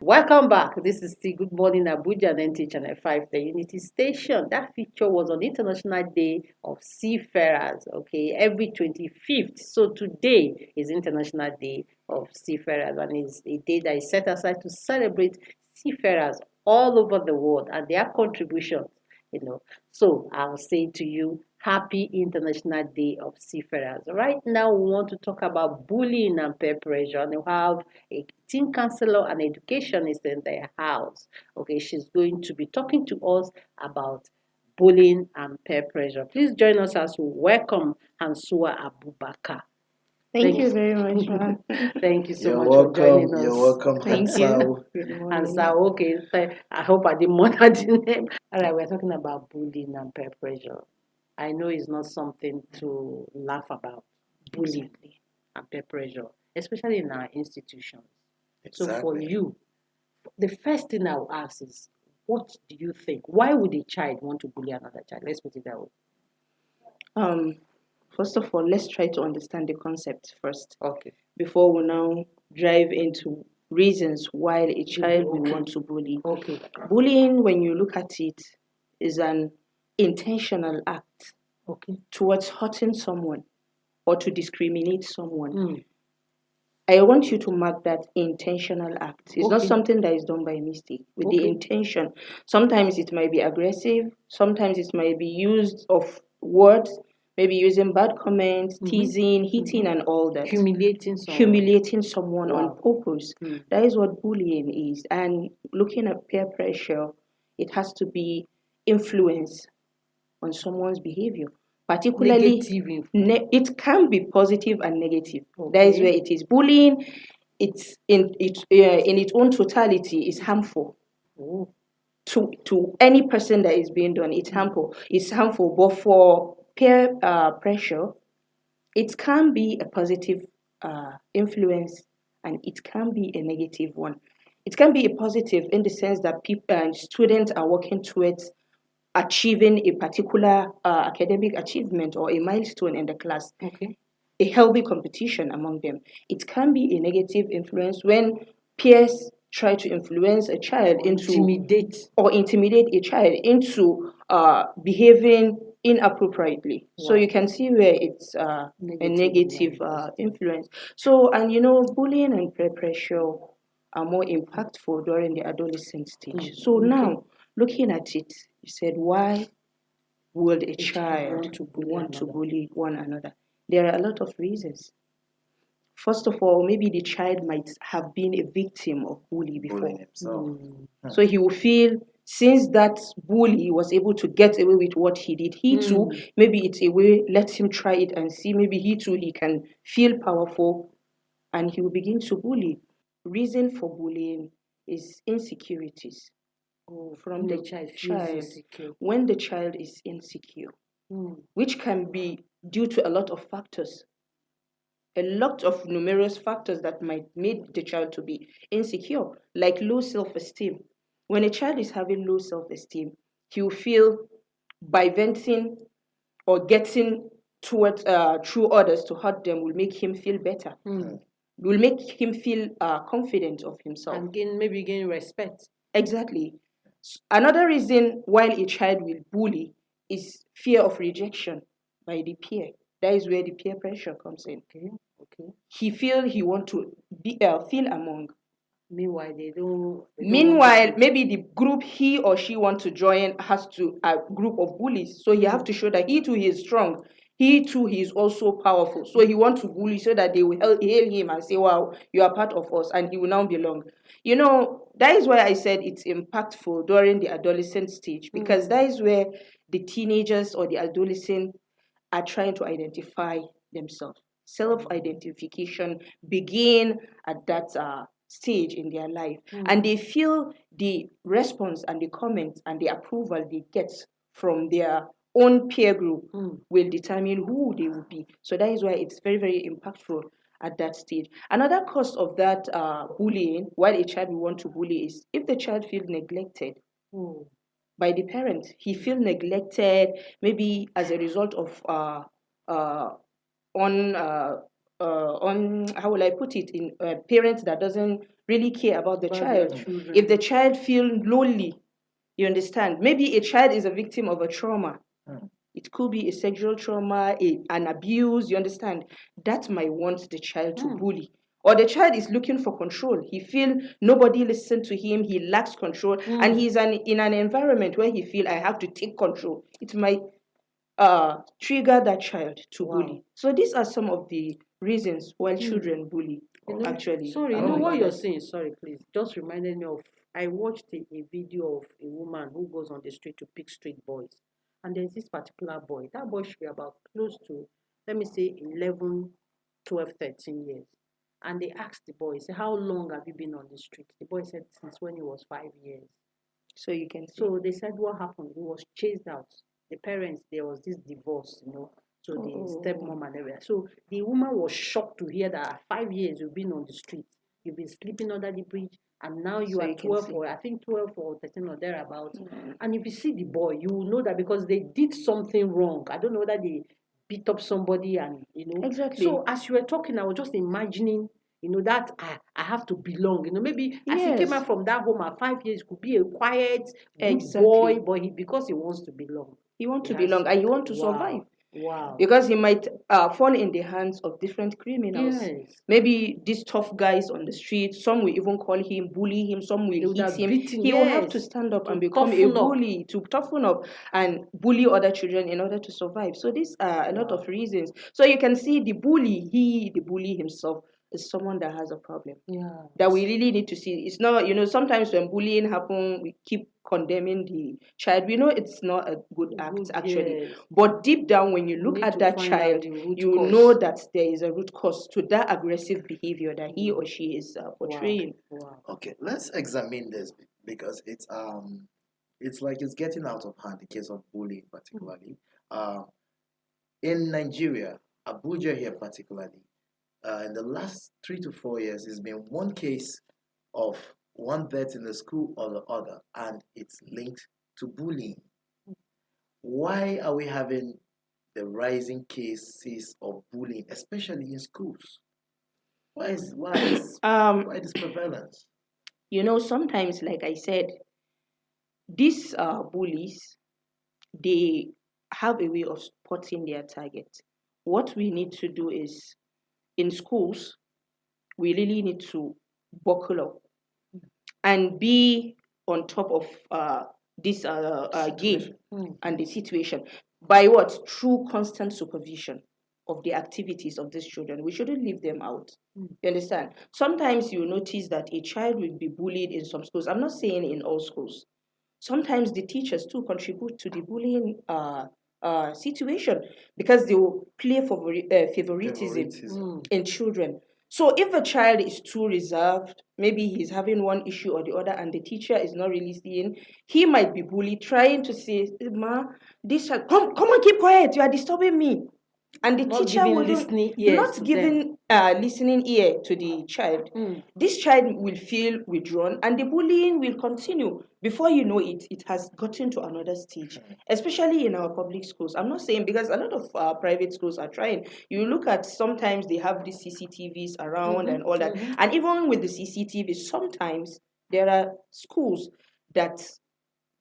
Welcome back. This is still Good Morning Abuja and NT Channel 5, the Unity Station. That feature was on International Day of Seafarers, okay, every 25th. So today is International Day of Seafarers, and it's a day that is set aside to celebrate seafarers all over the world and their contributions, you know. So I'll say to you, Happy International Day of Seafarers. Right now, we want to talk about bullying and peer pressure, and we have a teen counselor and educationist in their house. Okay, she's going to be talking to us about bullying and peer pressure. Please join us as we welcome Hansua Abubakar. Thank you very much, Ma. Thank you so You're much welcome. for joining us. You're welcome, Thank you. Hansao. Good morning. And so, okay, I hope I didn't murder the name. All right, we're talking about bullying and peer pressure. I know it's not something to laugh about, bullying and peer pressure, especially in our institutions. So for Exactly. you, the first thing I will ask is, what do you think? Why would a child want to bully another child? Let's put it that way. Um, First of all, let's try to understand the concept first Okay. before we now drive into reasons why a child will want to bully. Okay. Bullying, when you look at it, is an intentional act Okay. towards hurting someone or to discriminate someone. Mm. I want you to mark that intentional act. It's not Okay. something that is done by mistake. With the Okay. intention, sometimes it might be aggressive, sometimes it might be used of words, maybe using bad comments, teasing, hitting, and all that. Humiliating someone. Humiliating someone on Wow. purpose. Mm. That is what bullying is. And looking at peer pressure, it has to be influence on someone's behavior. Particularly, Negative influence. it can be positive and negative. That is Okay. where it is. Bullying, it's in its own totality is harmful Oh. to any person that is being done. It's harmful. It's harmful, but for peer pressure, it can be a positive influence and it can be a negative one. It can be a positive in the sense that people and students are working towards achieving a particular academic achievement or a milestone in the class, Okay. a healthy competition among them. It can be a negative influence when peers try to influence a child intimidate a child into behaving inappropriately. So Wow. you can see where it's a negative influence. So, and bullying and peer pressure are more impactful during the adolescent stage. So now, looking at it, you said, why would a child want to bully one another? There are a lot of reasons. First of all, maybe the child might have been a victim of bully before. Bullying himself. So he will feel, since that bully was able to get away with what he did, he too, maybe it's a way, let him try it and see, maybe he too, he can feel powerful and he will begin to bully. Reason for bullying is insecurities from the child. When the child is insecure, which can be due to a lot of factors, a lot of numerous factors that might make the child to be insecure, like low self-esteem. When a child is having low self-esteem, he will feel by venting or getting towards through others to hurt them will make him feel better. Will make him feel confident of himself. And maybe gain respect. Exactly. Another reason why a child will bully is fear of rejection by the peer. That is where the peer pressure comes in. Okay. He want to be feel among. Meanwhile, they don't Meanwhile, maybe the group he or she want to join has to a group of bullies. So you have to show that he too he is strong. He too he is also powerful. So he want to bully so that they will hail him and say, "Wow, you are part of us," and he will now belong. That is why I said it's impactful during the adolescent stage, because that is where the teenagers or the adolescent are trying to identify themselves. Self-identification begin at that stage in their life, and they feel the response and the comments and the approval they get from their own peer group will determine who they will be. So that is why it's very, very impactful at that stage. Another cause of that bullying, why a child will want to bully, is if the child feels neglected by the parent. He feels neglected, maybe as a result of on on, how will I put it, in parents that doesn't really care about the About their child. children. If the child feel lonely, you understand, maybe a child is a victim of a trauma. It could be a sexual trauma, an abuse, you understand, that might want the child to bully. Or the child is looking for control. He feel nobody listen to him, he lacks control, and he's in an environment where he feel I have to take control. It might trigger that child to bully. So these are some of the reasons why children bully. Actually, Sorry, you know what you're saying? Sorry, please. Just reminded me of, I watched a video of a woman who goes on the street to pick street boys. And there's this particular boy. That boy should be about close to, let me say, 11, 12, 13 years. And they asked the boy, say, how long have you been on the street? The boy said, since when he was 5 years. So you can see. So they said, what happened? He was chased out. The parents, there was this divorce, so the stepmom and everything. So the woman was shocked to hear that at 5 years you've been on the street, you've been sleeping under the bridge, and now you are 12 or I think 12 or 13 or thereabouts. And if you see the boy, you will know that because they did something wrong. I don't know whether they beat up somebody and Exactly. So as you were talking, I was just imagining that I have to belong. Maybe as he came out from that home at 5 years, could be a quiet, good boy, but because he wants to belong. He wants to belong and he wants to survive. Wow. Because he might fall in the hands of different criminals. Yes. Maybe these tough guys on the street, some will even call him, bully him, some will hit him. He will have to stand up and become a bully, to toughen up and bully other children in order to survive. So these are a lot of reasons. So you can see the bully himself is someone that has a problem. Yeah. That we really need to see. It's not, sometimes when bullying happens, we keep condemning the child. We know it's not a good act, actually. Yes. But deep down, when you look at that child, you know that there is a root cause to that aggressive behavior that he or she is portraying. Wow. Okay, let's examine this because it's like it's getting out of hand, the case of bullying particularly. In Nigeria, Abuja here particularly, in the last 3 to 4 years, there's been one case of one death in the school or the other, and it's linked to bullying. Why are we having the rising cases of bullying, especially in schools? Why is this prevalence? Sometimes, like I said, these bullies, they have a way of spotting their target. What we need to do is, in schools, we really need to buckle up and be on top of this game and the situation. By what? Through constant supervision of the activities of these children. We shouldn't leave them out. You understand? Sometimes you notice that a child will be bullied in some schools. I'm not saying in all schools. Sometimes the teachers too contribute to the bullying situation because they will play favoritism in children. So if a child is too reserved, maybe he's having one issue or the other and the teacher is not really seeing, he might be bullied, trying to say, Ma, this child, come on, keep quiet, you are disturbing me. And the teacher will not giving listening ear to the child. This child will feel withdrawn and the bullying will continue. Before you know it, it has gotten to another stage, especially in our public schools. I'm not saying, because a lot of private schools are trying. You look at, sometimes they have the CCTVs around and all that. And even with the CCTVs, sometimes there are schools that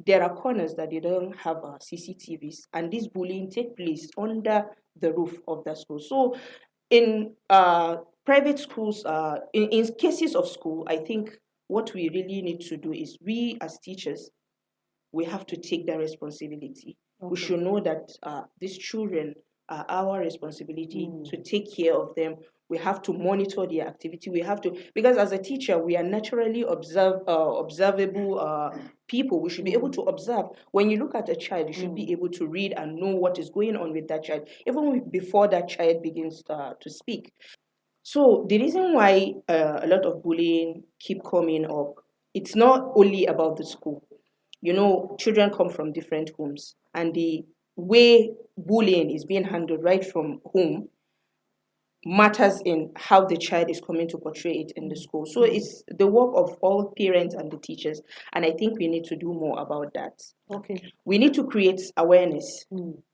there are corners that they don't have CCTVs, and this bullying take place under the roof of the school. So in private schools, in cases of school, I think what we really need to do is, we as teachers, we have to take that responsibility. We should know that these children are our responsibility to take care of them. We have to monitor their activity. We have to, because as a teacher, we are naturally observable people. We should be able to observe. When you look at a child, you should be able to read and know what is going on with that child, even before that child begins to speak. So the reason why a lot of bullying keep coming up, it's not only about the school. Children come from different homes, and the way bullying is being handled right from home matters in how the child is coming to portray it in the school. So it's the work of all parents and the teachers, and I think we need to do more about that. Okay. We need to create awareness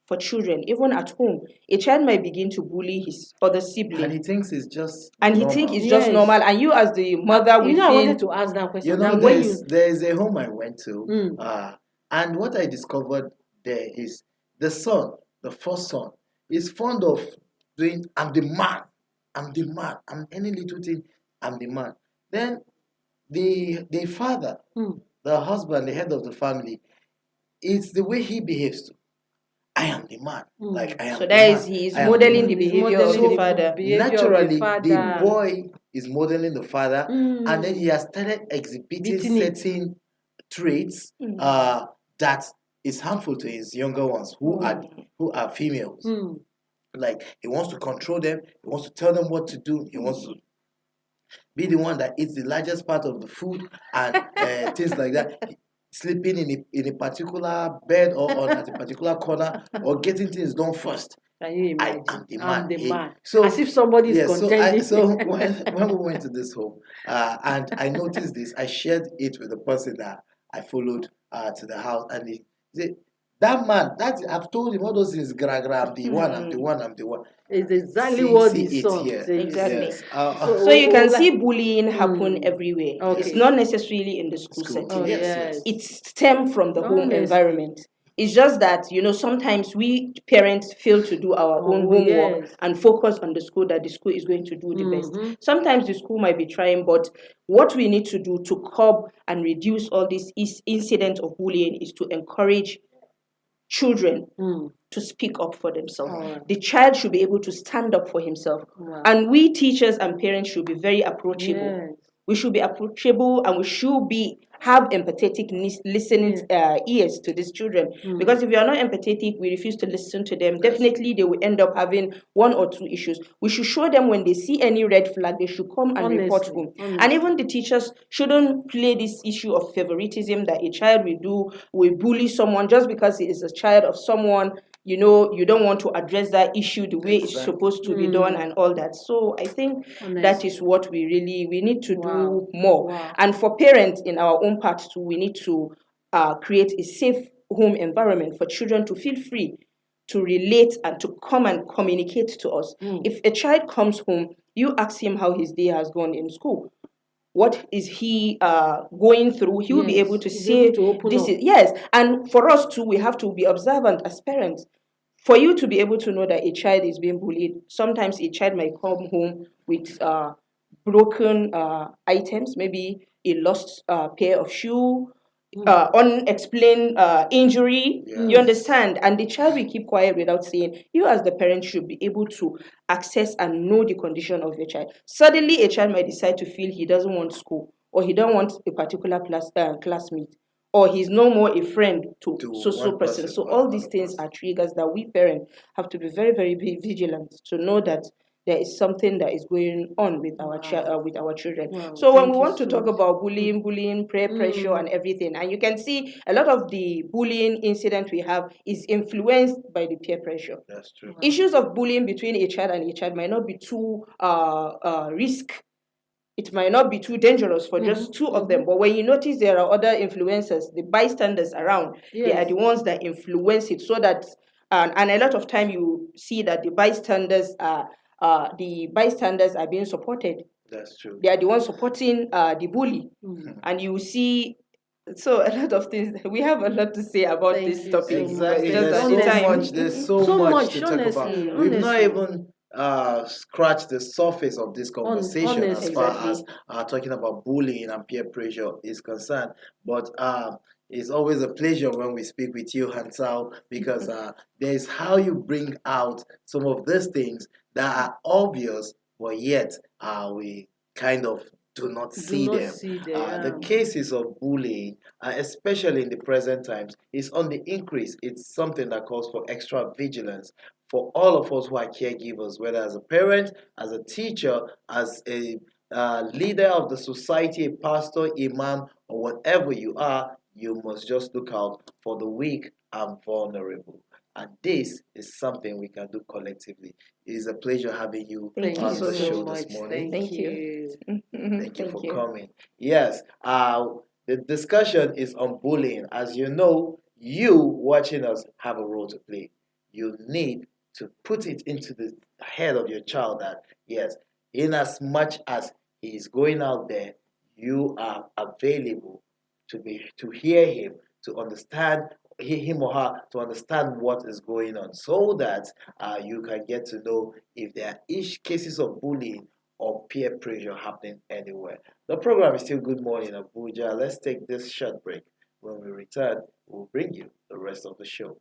for children, even at home. A child might begin to bully his other And sibling, he thinks it's just and he think normal. it's just Yes. normal. And you, as the mother, I will feel wanted to ask that question. You know, That when there's you there's a home I went to, mm, and what I discovered there is the son, the first son, is fond of doing, I'm the man, I'm any little thing, I'm the man. Then the father, mm, the husband, the head of the family, it's the way he behaves too. I am the man, like I am so the that is man, he is I am the modeling the man. he's behavior of modeling the the father. behavior of the Naturally, the father. boy is modeling the father, and then he Mm, has started exhibiting beating it. certain traits that is harmful to his younger ones who are females. Mm, Like he wants to control them, he wants to tell them what to do, he wants to be the one that eats the largest part of the food and things like that. Sleeping in a particular bed or on at a particular corner or getting things done first. Can you I imagine? am the I'm man. the man. So As if somebody is yeah, contending. so when we went to this home, and I noticed this, I shared it with the person that I followed to the house, and he said, "That man, I've told him all those things. Gra gra, I'm the one, I'm the one, I'm the one." It's exactly See, what see the it son here. says. Exactly. Yes. So you can like, see bullying happen mm, everywhere. It's okay. not necessarily in the school School. setting. Oh Yes, yes. yes. It stems from the home Honestly. environment. It's just that, sometimes we parents fail to do our own Oh homework yes. and focus on the school, that the school is going to do the best. Mm-hmm. Sometimes the school might be trying, but what we need to do to curb and reduce all these incidents of bullying is to encourage children Mm. to speak up for themselves. Alright. The child should be able to stand up for himself. Wow. And we teachers and parents should be very approachable. Yes. We should be approachable, and we should have empathetic listening ears to these children. Because if we are not empathetic, we refuse to listen to them. Definitely, they will end up having one or two issues. We should show them when they see any red flag, they should come and report home. And even the teachers shouldn't play this issue of favoritism that a child will bully someone just because he is a child of someone. You don't want to address that issue the way it's supposed to be done and all that. So I think that is what we need to do more. Wow. And for parents in our own part too, we need to create a safe home environment for children to feel free to relate and to come and communicate to us. If a child comes home, you ask him how his day has gone in school. What is he going through? He will be able to say this is yes. And for us too, we have to be observant as parents. For you to be able to know that a child is being bullied, sometimes a child might come home with broken items, maybe a lost pair of shoe, unexplained injury. You Yes. understand? And the child will keep quiet without saying. You, as the parent, should be able to access and know the condition of your child. Suddenly, a child might decide to feel he doesn't want school, or he don't want a particular classmate, or he's no more a friend to so one person. person, So one all these other things person. are triggers that we parents have to be very, very vigilant to know that there is something that is going on with our with our children. Wow, So when thank we you want to so talk much. about bullying, peer pressure, and everything, and you can see a lot of the bullying incident we have is influenced by the peer pressure. That's true. Issues of bullying between a child and a child might not be too risk. It might not be too dangerous for just two of them, but when you notice there are other influencers, the bystanders around, they are Yes. the ones that influence it. So that, and a lot of time you see that the bystanders are being supported. That's true. They are the ones supporting the bully, and you see. So a lot of things. We have a lot to say about Thank this you topic. so but Exactly. just There's that so the time. much. There's so, So much much, to talk about. honestly, We've not honestly. even scratched the surface of this conversation as honestly. far Exactly. as talking about bullying and peer pressure is concerned. But it's always a pleasure when we speak with you, Hansal, because there is how you bring out some of these things that are obvious, but yet we kind of do not Do see not them. see The them. cases of bullying, especially in the present times, is on the increase. It's something that calls for extra vigilance for all of us who are caregivers, whether as a parent, as a teacher, as a leader of the society, a pastor, imam, or whatever you are. You must just look out for the weak and vulnerable. And this is something we can do collectively. It is a pleasure having you Thank you on so the show much. this morning. Thank Thank you. you. Thank you for coming. Yes, the discussion is on bullying. As you know, you watching us have a role to play. you need to put it into the head of your child that yes, in as much as he is going out there, you are available to hear him, to understand him or her, to understand what is going on, so that you can get to know if there are each cases of bullying or peer pressure happening anywhere. The program is still Good Morning Abuja. Let's take this short break. When we return, we'll bring you the rest of the show.